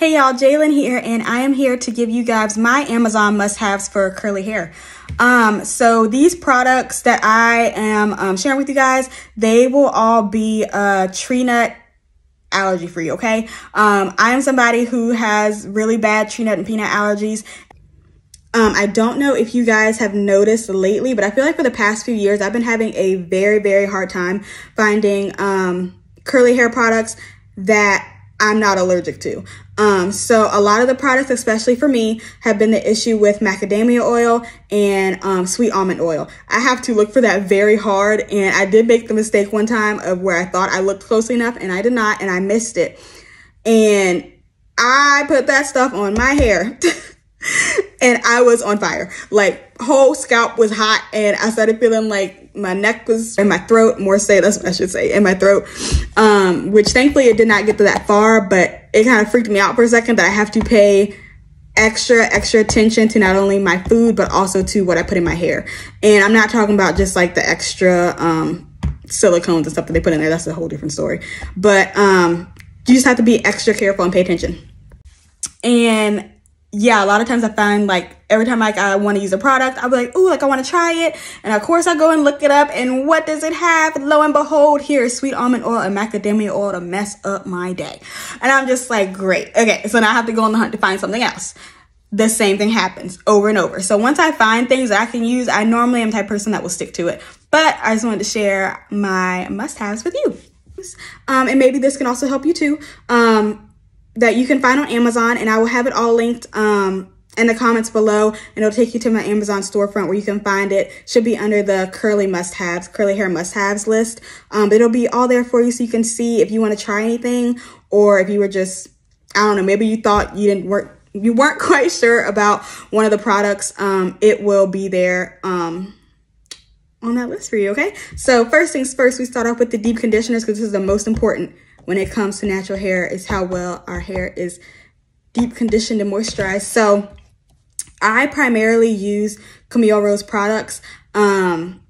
Hey y'all, Jalen here, and I am here to give you guys my Amazon must-haves for curly hair. So these products that I am sharing with you guys, they will all be tree nut allergy free, okay? I am somebody who has really bad tree nut and peanut allergies. I don't know if you guys have noticed lately, but I feel like for the past few years, I've been having a very hard time finding curly hair products that I'm not allergic to. So a lot of the products, especially for me, have been the issue with macadamia oil and sweet almond oil. I have to look for that very hard, and I did make the mistake one time of where I thought I looked closely enough and I did not, and I missed it. And I put that stuff on my hair and I was on fire. Like, whole scalp was hot, and I started feeling like my neck was in my throat, more say, that's what I should say, in my throat, which thankfully it did not get to that far, but it kind of freaked me out for a second that I have to pay extra attention to not only my food, but also to what I put in my hair. And I'm not talking about just like the extra silicones and stuff that they put in there. That's a whole different story. But you just have to be extra careful and pay attention. And yeah, a lot of times I find like every time I want to use a product, I'll be like, ooh, like I want to try it. And of course I go and look it up, and what does it have? Lo and behold, here is sweet almond oil and macadamia oil to mess up my day. And I'm just like, great. Okay, so now I have to go on the hunt to find something else. The same thing happens over and over. So once I find things that I can use, I normally am the type of person that will stick to it. But I just wanted to share my must-haves with you. And maybe this can also help you too. That you can find on Amazon, and I will have it all linked in the comments below, and it'll take you to my Amazon storefront where you can find it. Should be under the curly hair must-haves list. But it'll be all there for you so you can see if you want to try anything, or if you were just, I don't know, maybe you thought you weren't quite sure about one of the products. It will be there on that list for you, okay? So first things first, we start off with the deep conditioners, because this is the most important when it comes to natural hair, is how well our hair is deep conditioned and moisturized. So I primarily use Camille Rose products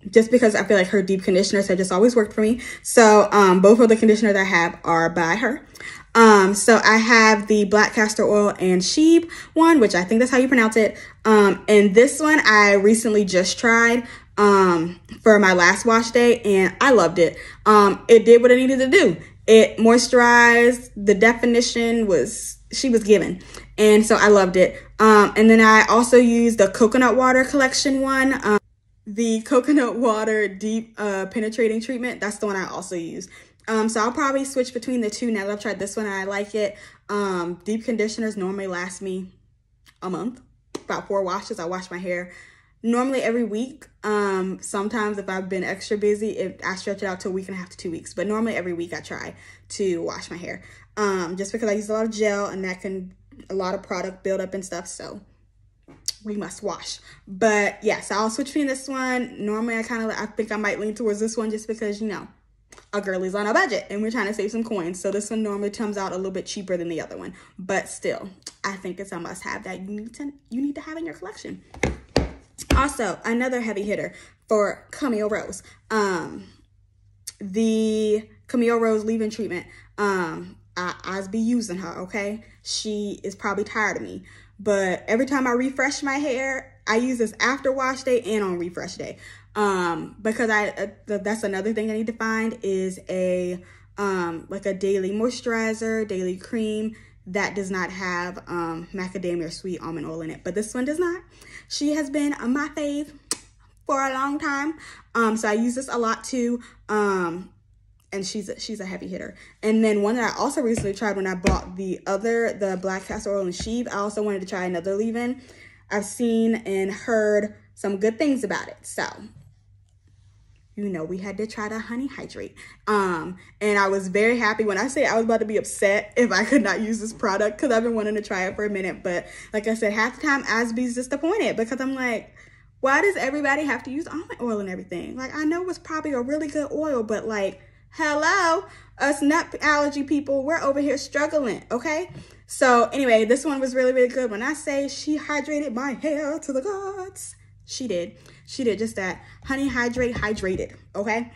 just because I feel like her deep conditioners have just always worked for me. So both of the conditioners I have are by her. So I have the black castor oil and sheep one, which I think that's how you pronounce it. And this one I recently just tried for my last wash day, and I loved it. It did what it needed to do. It moisturized, the definition she was given. And so I loved it. And then I also used the coconut water collection one. The coconut water deep penetrating treatment, that's the one I also use. So I'll probably switch between the two now that I've tried this one and I like it. Deep conditioners normally last me a month, about 4 washes. I wash my hair normally every week. Sometimes if I've been extra busy, I stretch it out to a week and a half to 2 weeks. But normally every week I try to wash my hair. Just because I use a lot of gel, and that can, a lot of product build up and stuff. So we must wash. But yeah, so I'll switch between this one. Normally I think I might lean towards this one just because, you know, a girlie's on a budget and we're trying to save some coins. So this one normally comes out a little bit cheaper than the other one. But still, I think it's a must have that you need to have in your collection. Also, another heavy hitter for Camille Rose. The Camille Rose leave-in treatment. I be using her, okay? She is probably tired of me. But every time I refresh my hair, I use this after wash day and on refresh day. Because that's another thing I need to find is like a daily moisturizer, daily cream that does not have macadamia or sweet almond oil in it. But this one does not. She has been my fave for a long time. So I use this a lot too. And she's a heavy hitter. And then one that I also recently tried when I bought the black castor oil and sheep, I also wanted to try another leave-in. I've seen and heard some good things about it. So, you know, we had to try the honey hydrate. And I was very happy. When I say I was about to be upset if I could not use this product, because I've been wanting to try it for a minute. But like I said, half the time Asby's disappointed, because I'm like, why does everybody have to use almond oil and everything? Like, I know it's probably a really good oil, but like, hello, us nut allergy people, we're over here struggling, okay? So anyway, this one was really good. When I say she hydrated my hair to the gods, she did just that. Honey hydrated, okay?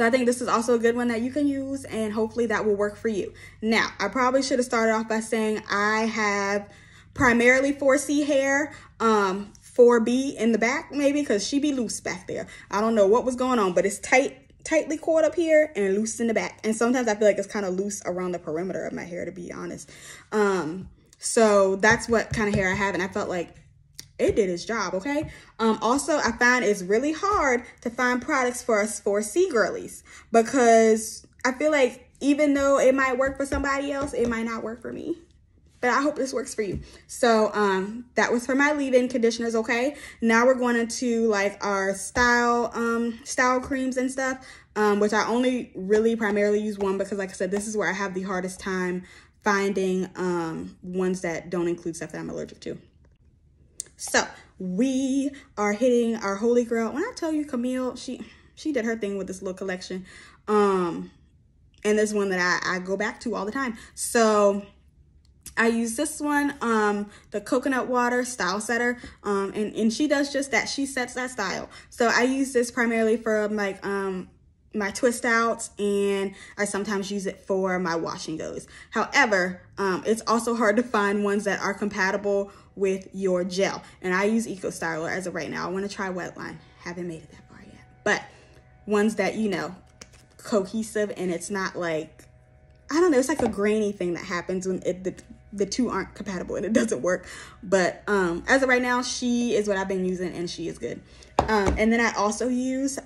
So I think this is also a good one that you can use, and hopefully that will work for you. Now, I probably should have started off by saying I have primarily 4C hair, 4B in the back maybe, because she be loose back there. I don't know what was going on, but it's tightly coiled up here and loose in the back. And sometimes I feel like it's kind of loose around the perimeter of my hair, to be honest. So that's what kind of hair I have, and I felt like it did its job, okay? Also, I find it's really hard to find products for us 4C girlies, because I feel like even though it might work for somebody else, it might not work for me. But I hope this works for you. So that was for my leave-in conditioners, okay? Now we're going into like our style creams and stuff, which I only really primarily use one because, like I said, this is where I have the hardest time finding ones that don't include stuff that I'm allergic to. So we are hitting our holy grail. When I tell you, Camille, she did her thing with this little collection. And this one that I go back to all the time. So I use this one, the coconut water style setter, and she does just that. She sets that style. So I use this primarily for like my twist outs, and I sometimes use it for my wash and goes. However, it's also hard to find ones that are compatible with your gel, and I use Eco Styler as of right now. I want to try Wetline. Haven't made it that far yet, but ones that, you know, cohesive, and it's not like, I don't know, it's like a grainy thing that happens when the two aren't compatible and it doesn't work. But as of right now, she is what I've been using, and she is good. And then I also use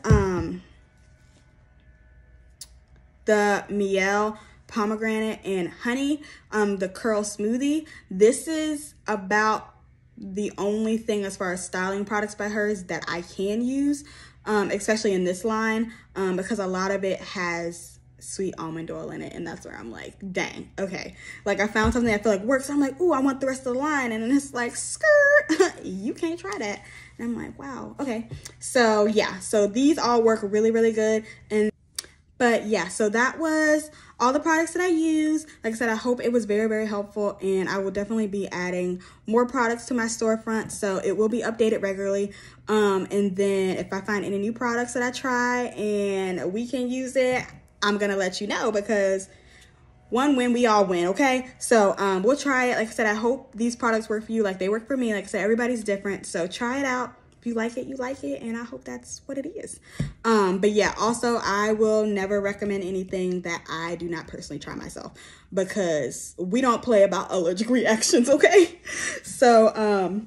the Miel pomegranate and honey, the curl smoothie. This is about the only thing as far as styling products by hers that I can use, especially in this line, because a lot of it has sweet almond oil in it, and that's where I'm like, dang, okay. Like, I found something I feel like works. I'm like, ooh, I want the rest of the line, and then it's like, skirt, you can't try that. And I'm like, wow, okay. So yeah, so these all work really, really good. But yeah, so that was all the products that I use. Like I said, I hope it was very, very helpful, and I will definitely be adding more products to my storefront, so it will be updated regularly. And then if I find any new products that I try and we can use it, I'm gonna let you know, because one win, we all win, okay? So we'll try it. Like I said, I hope these products work for you like they work for me. Like I said, everybody's different, so try it out. If you like it, you like it, and I hope that's what it is. But yeah, also, I will never recommend anything that I do not personally try myself, because we don't play about allergic reactions, okay? So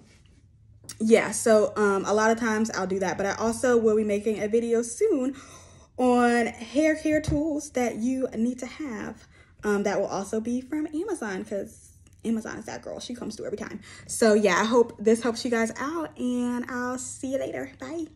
yeah, so a lot of times I'll do that, but I also will be making a video soon on hair care tools that you need to have, that will also be from Amazon, because Amazon is that girl. She comes through every time. So yeah, I hope this helps you guys out, and I'll see you later. Bye.